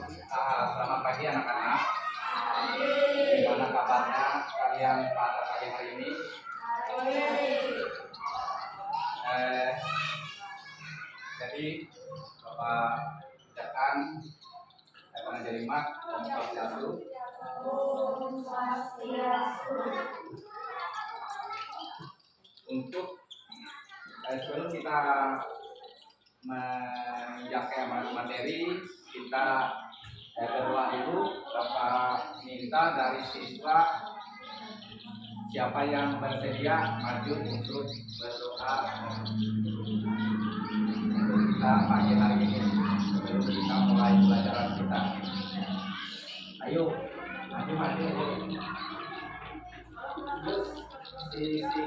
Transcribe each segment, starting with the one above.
Selamat pagi anak-anak. Gimana kabarnya kalian pada pagi hari ini? Jadi Bapak ucapkan Evan Jelimat Om Swastiastu. Untuk sebelum kita menginjakkan materi, kita berdoa dulu. Bapak minta dari siswa siapa yang bersedia maju untuk berdoa untuk kita pagi hari ini sebelum kita mulai pelajaran kita. Ayo, maju. Terus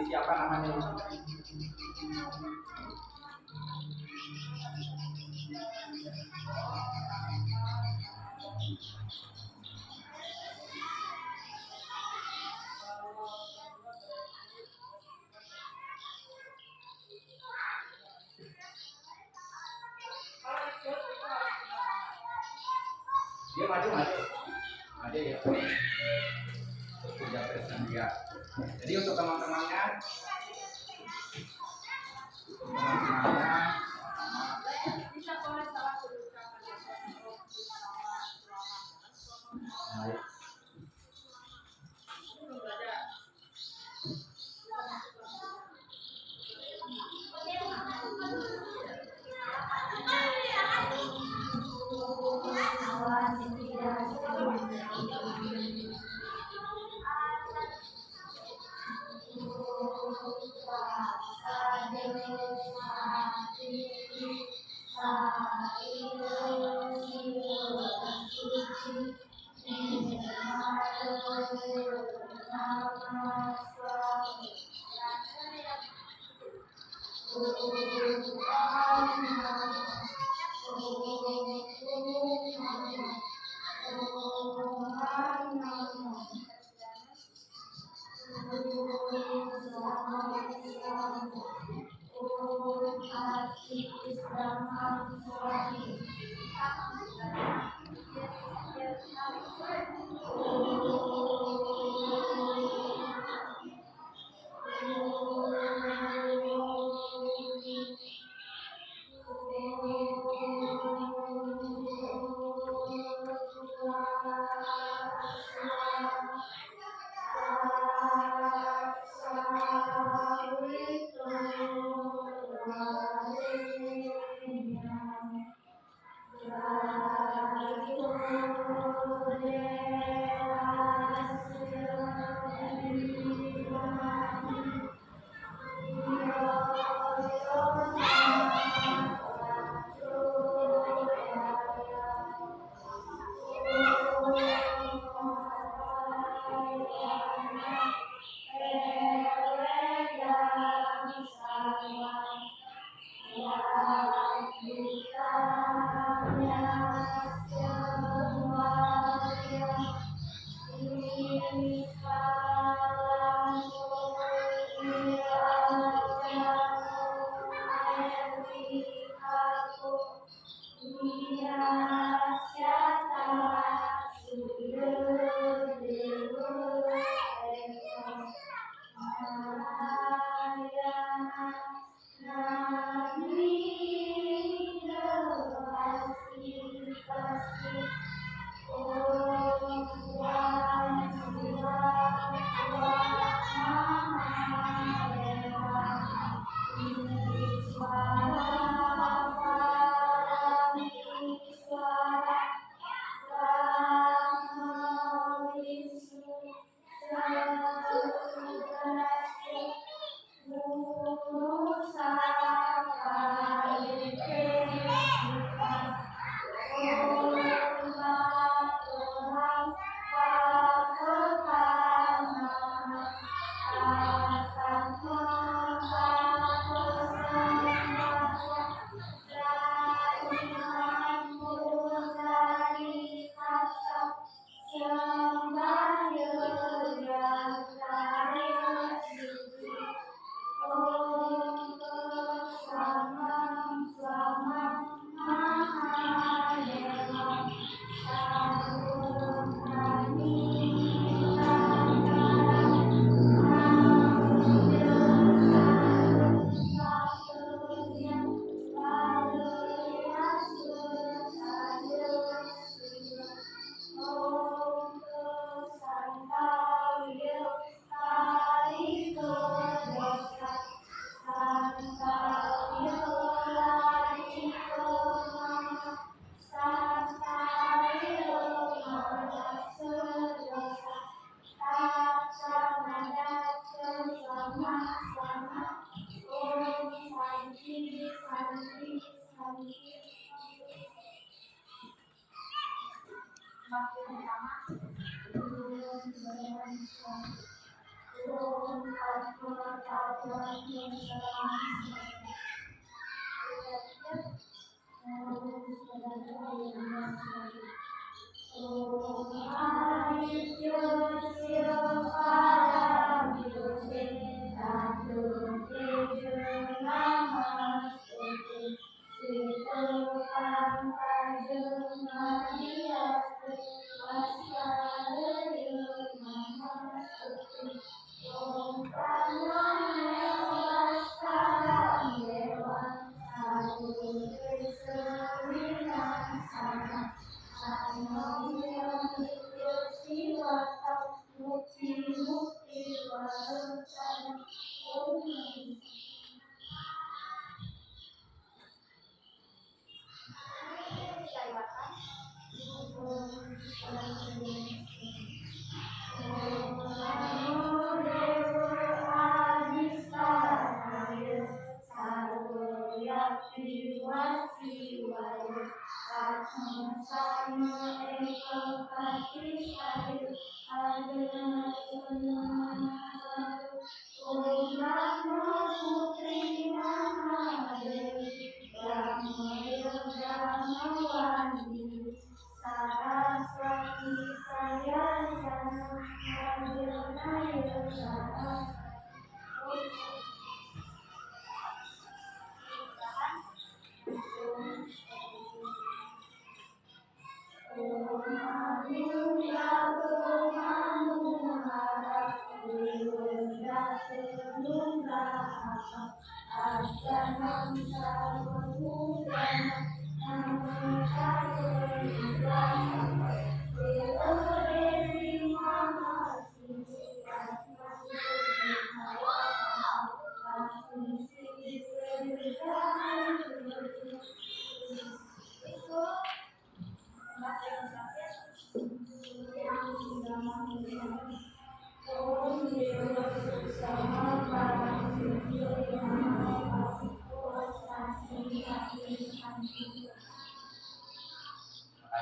siapa namanya? Dia maju ya. Sudah bersedia. Jadi untuk teman-temannya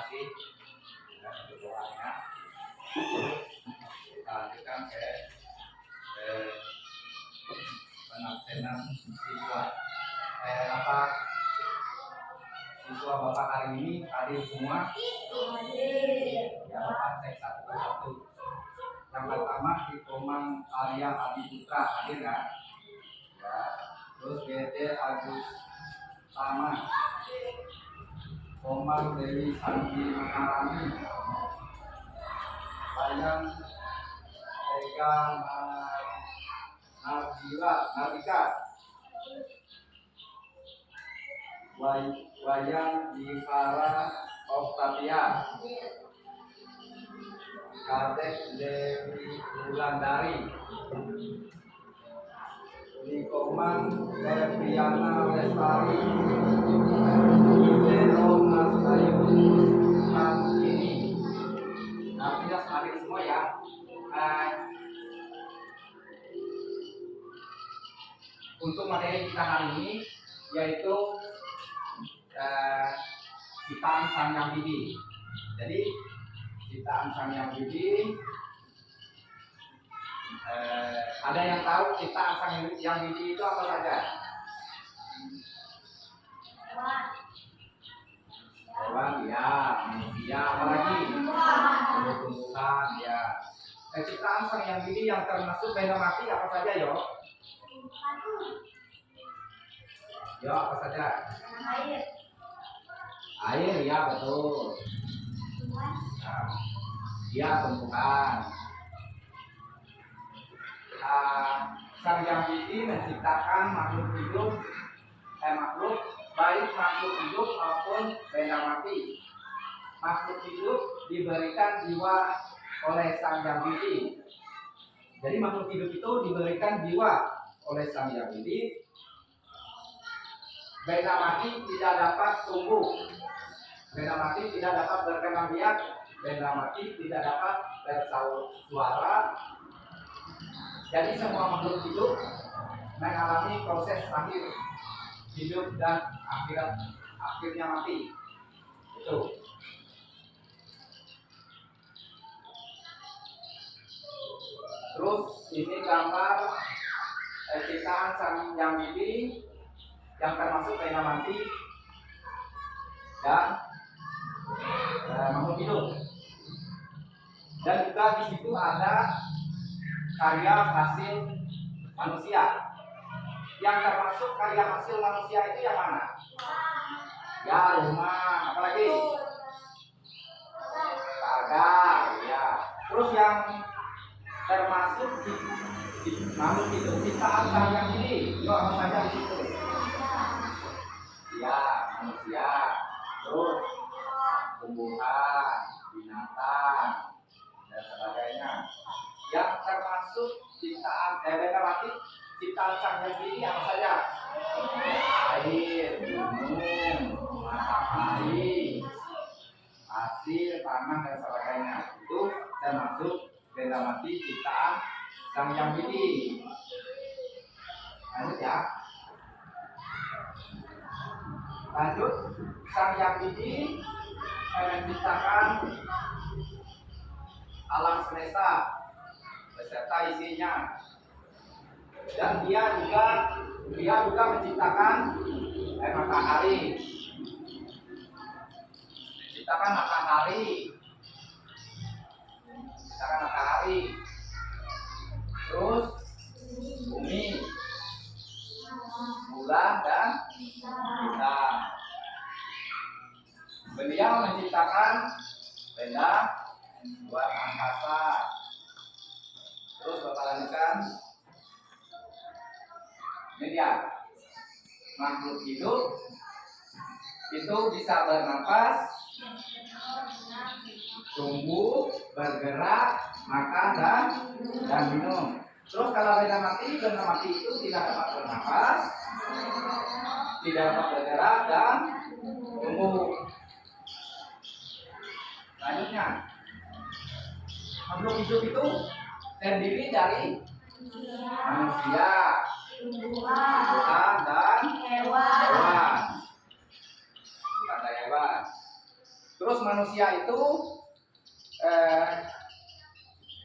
kasih untuk doanya. Kita lanjutkan ke penabsenan siswa. Siswa Bapak hari ini hadir semua? Ya, Bapak cek satu persatu. Yang pertama di Komang Arya Adi Putra hadir ya? Ya. Terus Gede Agus Tama, Komang Dewi Sandi Maharani, Bayang Ega Nabika, Wayang Dikara Oktatia, Kadek Dewi Wulandari, Nikomang Deviana Lestari, Idero Mas Ayu Kantini. Artinya hadir semua ya. Untuk materi kita hari ini yaitu ciptaan Sang Hyang Widi. Jadi ciptaan Sang Hyang Widi, ada yang tahu ciptaan Sang Hyang Widi itu apa saja? Hewan ya, manusia, apalagi tumbuh-tumbuhan ya. Ciptaan Sang Hyang Widi yang termasuk benda mati apa saja yo? Yo, apa saja? Air ya, betul. Nah, ya, tumbuhan. Sang Hyang Widi menciptakan makhluk hidup, baik makhluk hidup maupun benda mati. Makhluk hidup diberikan jiwa oleh Sang Hyang Widi. Jadi makhluk hidup itu diberikan jiwa oleh Sang Hyang Widi. Benda mati tidak dapat tumbuh, benda mati tidak dapat berkembang biak, benda mati tidak dapat bersuara. Jadi semua makhluk hidup mengalami proses lahir, hidup dan akhirnya mati. Itu. Terus ini gambar ciptaan Sang Yang Widi yang termasuk benda mati dan makhluk hidup. Dan juga di situ ada karya hasil manusia. Yang termasuk karya hasil manusia itu yang mana? Ya, rumah, apalagi? Pagar, ya. Terus yang termasuk makhluk hidup ciptaan Sang Yang Widi, itu apa saja di situ? Ya, manusia. Terus tumbuhan, binatang, dan sebagainya. Yang termasuk ciptaan benda mati ciptaan Sang Yang Widi apa saja? Air, gunung, matahari, pasir, tanah, dan sebagainya. Itu termasuk benda mati ciptaan Sang Yang Widi. Lanjut ya. Lanjut, Sang Yang Widi menciptakan alam semesta beserta isinya. Dan dia juga menciptakan matahari. Menciptakan matahari. Terus bumi, bulan, dan bintang. Beliau menciptakan benda luar angkasa. Terus Bapak lanjutkan. Ini dia, makhluk hidup itu bisa bernapas, tumbuh, bergerak, makan, dan minum. Terus kalau benda mati itu tidak dapat bernapas, tidak dapat bergerak, dan tumbuh. Selanjutnya, makhluk hidup itu terdiri dari manusia, tumbuhan, dan hewan. Terus manusia itu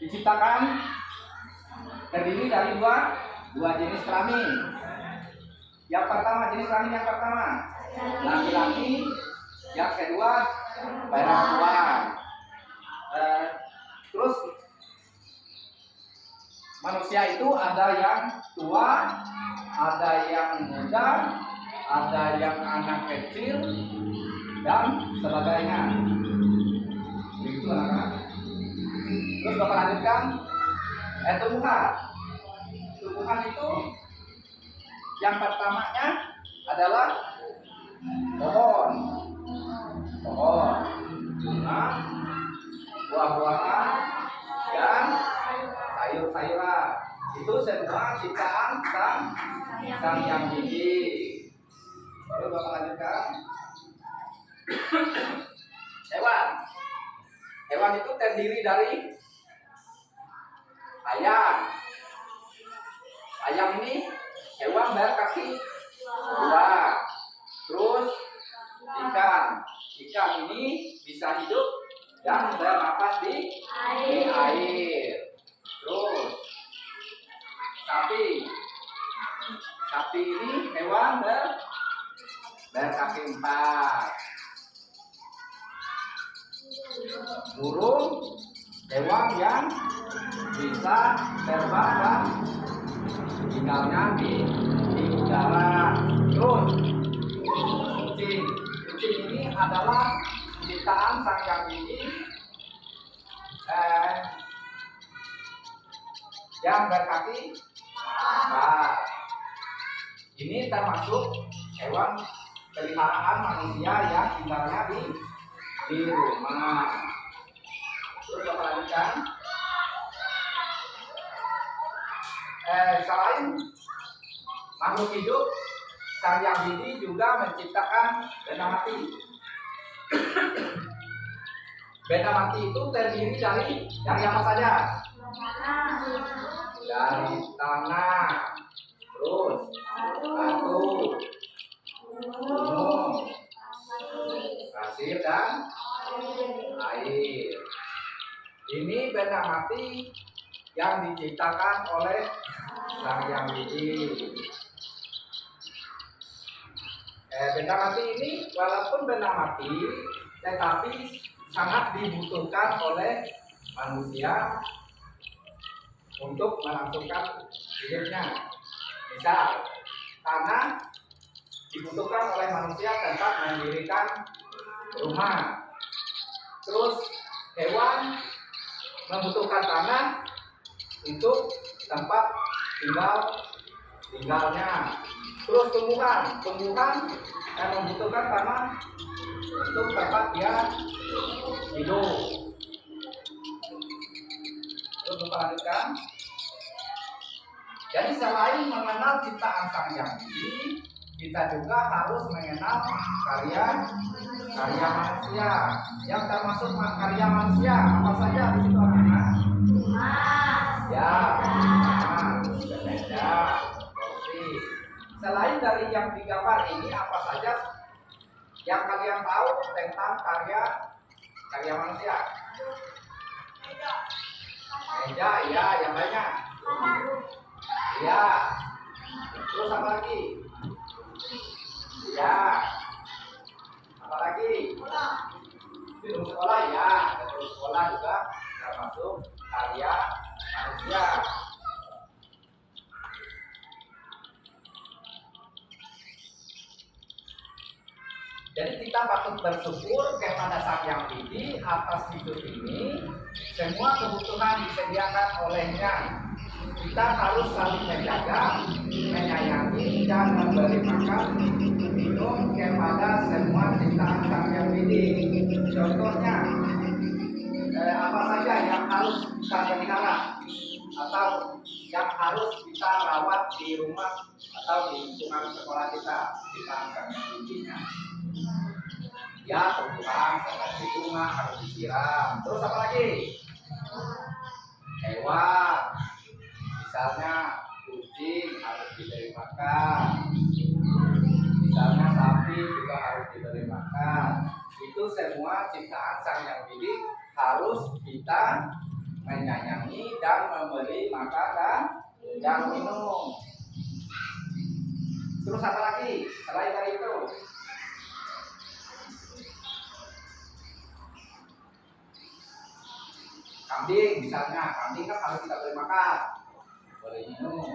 diciptakan terdiri dari dua jenis kelamin. Yang pertama, jenis kelamin yang pertama laki-laki, yang kedua perempuan. Terus manusia itu ada yang tua, ada yang muda, ada yang anak kecil, dan sebagainya. Begitu anak-anak. Terus Bapak lanjutkan. Tumbuhan itu yang pertamanya adalah pohon, bunga, buah-buahan, dan sayur-sayuran. Itu semua ciptaan Sang Yang Widi. Lalu Bapak lanjutkan. Hewan itu terdiri dari ayam. Ayam ini hewan berkaki dua. Terus ikan ini bisa hidup dan bernapas di air. Terus sapi ini hewan berkaki empat. Burung hewan yang bisa terbang dan tinggalnya di udara. Terus kucing ini adalah ciptaan Sang Yang Widi yang berkaki empat. Ini termasuk hewan peliharaan manusia yang tinggalnya di rumah. Terus Bapak lanjutkan. Selain makhluk hidup, Sang Yang Widi juga menciptakan benda mati. Benda mati itu terdiri dari apa saja? Dari tanah, terus batu, gunung, pasir dan air. Ini benda mati yang diciptakan oleh Sang Hyang Widi. Benda mati ini walaupun benda mati, tetapi sangat dibutuhkan oleh manusia untuk melangsungkan hidupnya. Misal, tanah dibutuhkan oleh manusia tempat mendirikan rumah. Terus hewan membutuhkan tanah untuk tempat tinggalnya. Terus tumbuhan yang membutuhkan tanah untuk tempat dia hidup. Terus kita lanjutkan. Jadi selain mengenal ciptaan Sang Hyang Widi, kita juga harus mengenal karya manusia. Yang termasuk karya manusia apa saja di situ anak-anak? Ya, sepeda, kursi. Selain dari yang digambar ini, apa saja yang kalian tahu tentang karya manusia? Meja, ya, yang banyak. Ya. Terus apa lagi? Ya. Apa lagi? Gedung sekolah, ya. Gedung sekolah juga termasuk karya manusia. Jadi kita patut bersyukur kepada Sang Hyang Widi atas hidup ini. Semua kebutuhan disediakan olehnya. Kita harus saling menjaga, menyayangi, dan memberi makan, minum kepada semua ciptaan Sang Hyang Widi. Contohnya, apa saja yang harus kita pelihara atau yang harus kita rawat di rumah atau di lingkungan sekolah kita, ciptaan Sang Hyang Widi-nya. Ya, tumbuhan seperti bunga harus disiram. Terus apa lagi? Hewan, misalnya kucing harus diberi makan. Misalnya sapi juga harus diberi makan. Itu semua ciptaan Sang Hyang Widi harus kita menyayangi dan memberi makan dan minum. Terus apa lagi selain dari itu? Kambing misalnya, kambing kan harus kita beri makan, beri minum.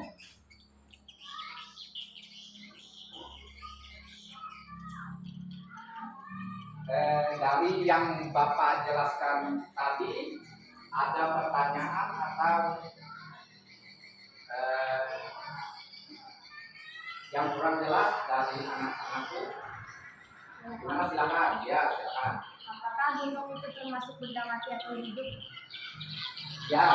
Dari yang Bapak jelaskan tadi, ada pertanyaan atau yang kurang jelas dari anak-anakku? Gimana, silakan. Ya, silakan. Apakah gunung itu termasuk benda mati atau hidup? Ya.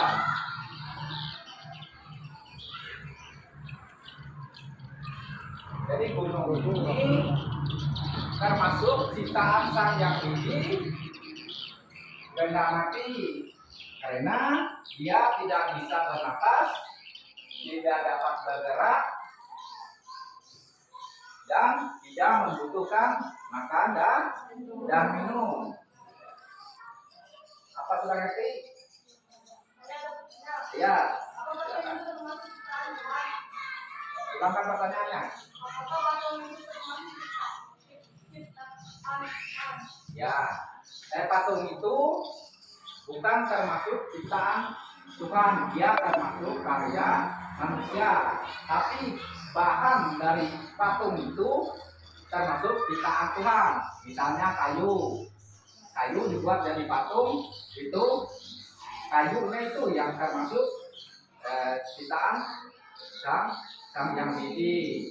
Jadi gunung ini termasuk ciptaan Sang Hyang Widi, benda mati karena dia tidak bisa bernapas, tidak dapat bergerak, dan tidak membutuhkan makan dan minum. Apa sudah ngerti? Ya. Ulangkan pertanyaannya. Ya, patung itu bukan termasuk ciptaan Tuhan, dia termasuk karya manusia. Tapi bahan dari patung itu termasuk ciptaan Tuhan. Misalnya kayu dibuat dari patung, itu kayunya itu yang termasuk ciptaan Sang Hyang Widi.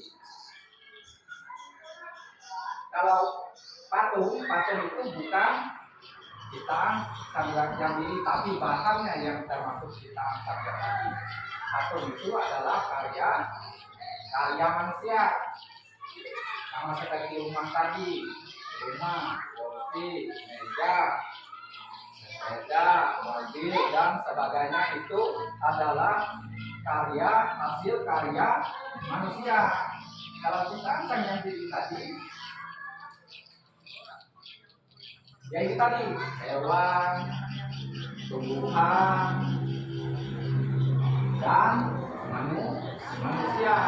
Kalau patung itu bukan ciptaan Sang Hyang Widi, tapi bahannya yang termasuk ciptaan Sang Hyang Widi. Patung itu adalah karya manusia, sama seperti rumah tadi, rumah, kursi, meja, sepeda, mobil, dan sebagainya itu adalah hasil karya manusia. Kalau ciptaan Sang Hyang Widi tadi Ya itu tadi hewan, tumbuhan, dan manusia.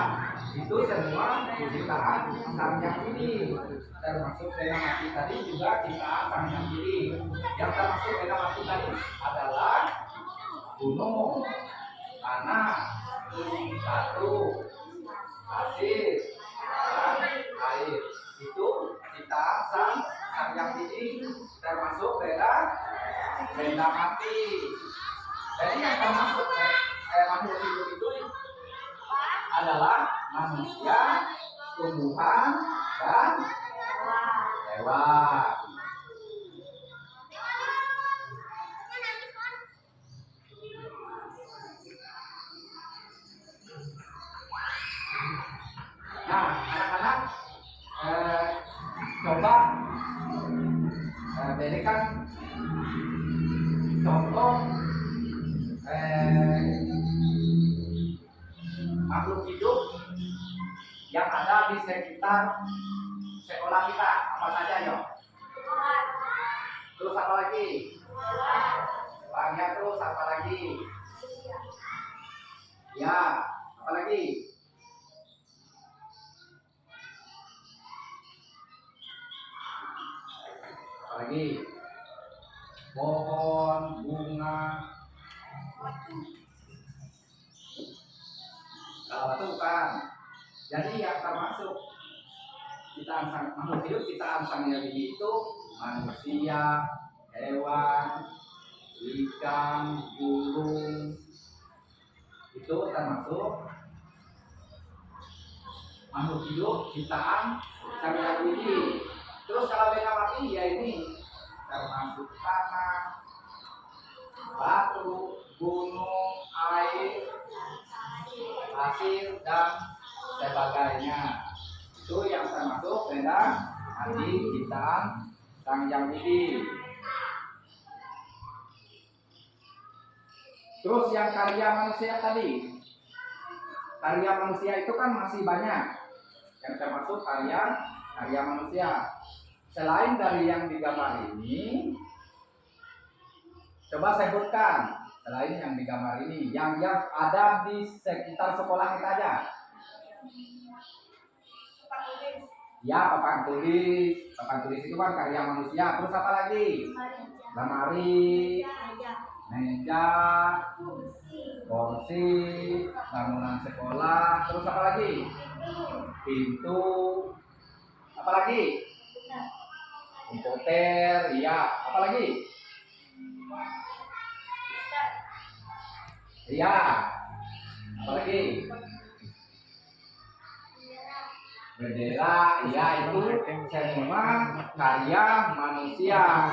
Itu semua ciptaan Sang Yang Widi. Termasuk Bena Mati tadi juga ciptaan Sang Yang Widi. Yang termasuk Bena Mati tadi adalah gunung, tanah, batu, pasir, dan air. Itu ciptaan Sang Yang Widi, termasuk Benda Mati. Jadi yang termasuk makhluk hidup itu adalah manusia, tumbuhan, dan hewan. Nah, anak-anak coba berikan contoh makhluk hidup yang ada di sekitar sekolah kita. Apa saja, yo? Terus apa lagi? Orangnya terus apa lagi? Ya, apa lagi? Apa lagi? Pohon, bunga. Kalau itu bukan. Jadi yang termasuk ciptaan sang makhluk hidup, ciptaan Sang Yang Widi itu manusia, hewan, ikan, burung, itu termasuk makhluk hidup ciptaan Sang Yang Widi. Terus kalau Bena Mati ya ini termasuk tanah, batu, gunung, air, pasir, dan sebagainya. Itu yang termasuk Benda Mati ciptaan Sang Yang Widi. Terus yang karya manusia tadi, karya manusia itu kan masih banyak yang termasuk karya manusia. Selain dari yang digambar ini, coba sebutkan selain yang digambar ini, yang ada di sekitar sekolah kita aja. Ya, papan tulis itu kan karya manusia. Terus apa lagi? Lemari, meja, kursi, bangunan sekolah. Terus apa lagi? Pintu. Apa lagi? Komputer. Iya. Apa lagi? Iya. Apa lagi? Bendera, ya itu semua karya manusia.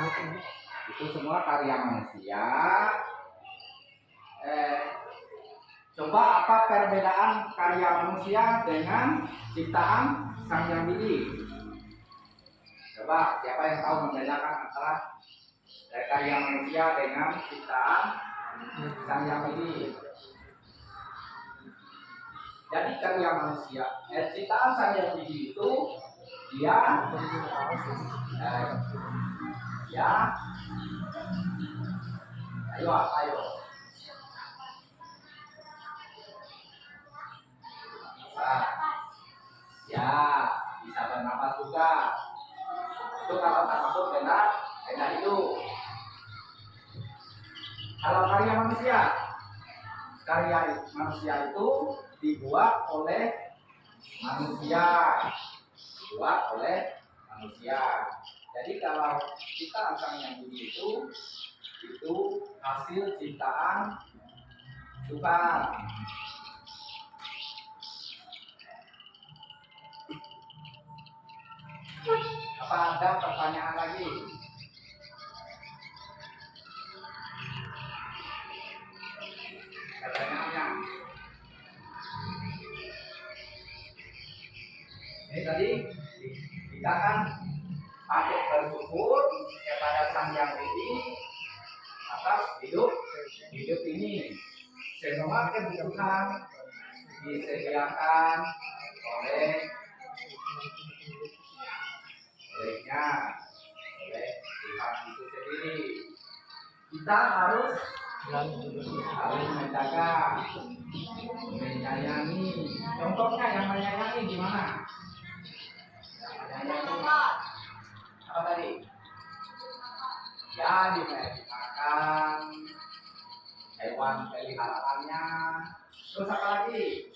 Itu semua karya manusia. Coba apa perbedaan karya manusia dengan ciptaan Sang Yang Widi? Coba siapa yang tahu membedakan antara karya manusia dengan ciptaan Sang Yang Widi? Jadi karya manusia, ciptaan Sang Yang Widi itu dia ayo apa ayo? Ya, bisa bernapas juga. Itu kalau termasuk benda itu. Kalau karya manusia itu dibuat oleh manusia. Jadi kalau kita Sang Yang Widi itu hasil ciptaan Tuhan. Apa ada pertanyaan lagi? Pertanyaannya ini tadi kita kan patut bersyukur kepada Sang Yang Widi atas hidup ini. Semua kebutuhan disediakan oleh Tuhan kita harus saling menjaga, menyayangi. Contohnya yang menyayangi gimana? Yang menyayangi apa tadi? Ya, diperhatikan hewan peliharaannya. Terus apa lagi?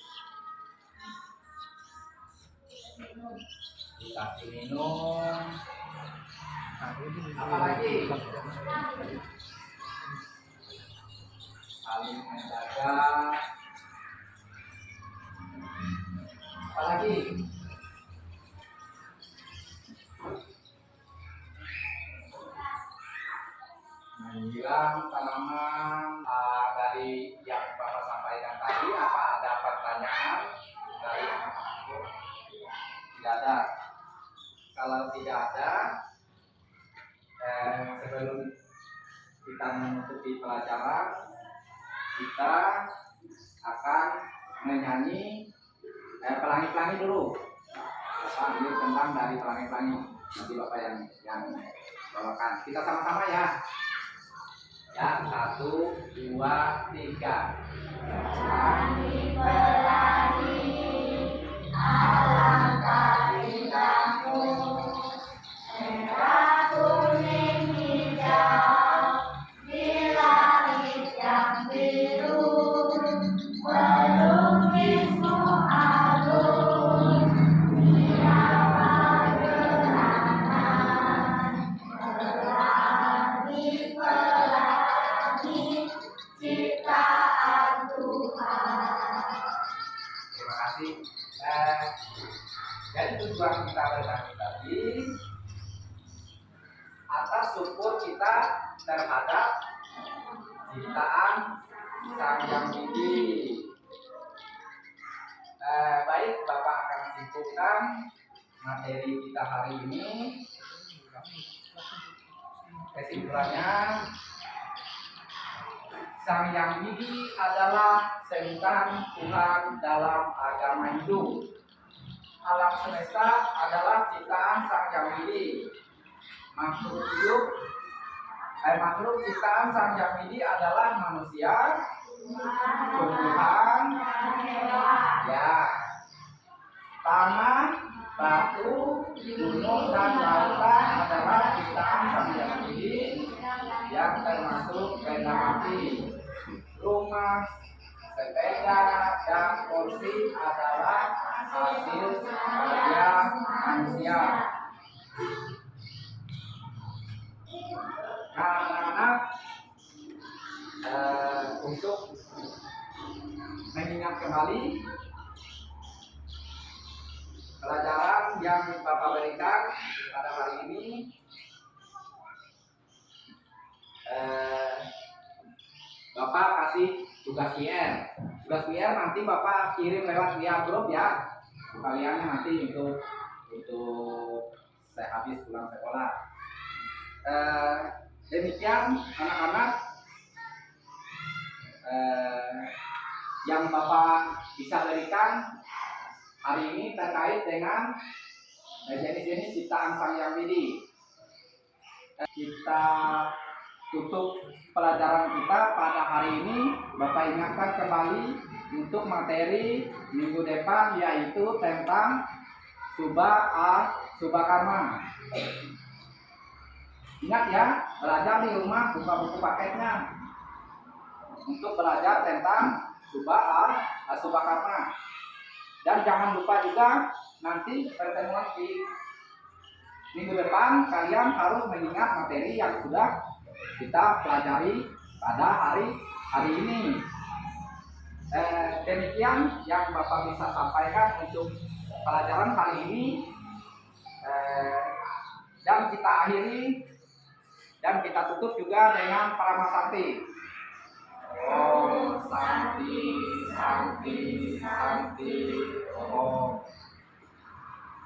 Dikasih minum. Apa lagi? Saling menjaga. Apa lagi? Menyiram tanaman. Dari yang Bapak sampaikan tadi, apa ada pertanyaan? Dari tidak ada. Kalau tidak ada, sebelum kita menutupi pelajaran, kita akan menyanyi pelangi-pelangi dulu. Bapak ambil tentang dari pelangi-pelangi. Nanti Bapak yang bawakan. Kita sama-sama ya. Ya, 1, 2, 3. Pelangi-pelangi, alangkah indahmu, merah, kuning, hijau, di langit yang biru, melukismu agung, siapa gerangan, pelangi-pelangi, ciptaan Tuhan. Terima kasih. Jadi tujuan kita bertani tadi atas syukur kita terhadap ciptaan Sang Yang Widi. Baik, Bapak akan simpulkan materi kita hari ini. Kesimpulannya, Sang Yang Widi adalah seutuhan Tuhan dalam agama Hindu. Alam semesta adalah ciptaan Sang Yang Widi. Makhluk ciptaan Sang Yang Widi adalah manusia, tumbuhan, ya, tanah, batu, gunung, dan lautan adalah ciptaan Sang Yang Widi yang termasuk benda mati. Rumah, sepeda, dan kursi adalah hasil karya manusia. Nah, anak-anak, untuk mengingat kembali pelajaran yang Bapak berikan pada hari ini, Bapak kasih tugas QR. Tugas QR nanti Bapak kirim lewat via grup ya. Kaliannya nanti untuk saya habis pulang sekolah. Demikian anak-anak yang Bapak bisa berikan hari ini terkait dengan jenis-jenis ciptaan Sang Yang Widi. Kita tutup pelajaran kita pada hari ini. Bapak ingatkan kembali untuk materi minggu depan, yaitu tentang Subha Karma. Ingat ya, belajar di rumah, buka buku paketnya untuk belajar tentang Subha Karma. Dan jangan lupa juga nanti pertemuan di minggu depan kalian harus mengingat materi yang sudah kita pelajari pada hari ini. Demikian yang Bapak bisa sampaikan untuk pelajaran kali ini. Dan kita akhiri dan kita tutup juga dengan Parama Sakti. Om Santi, Santi, Santi.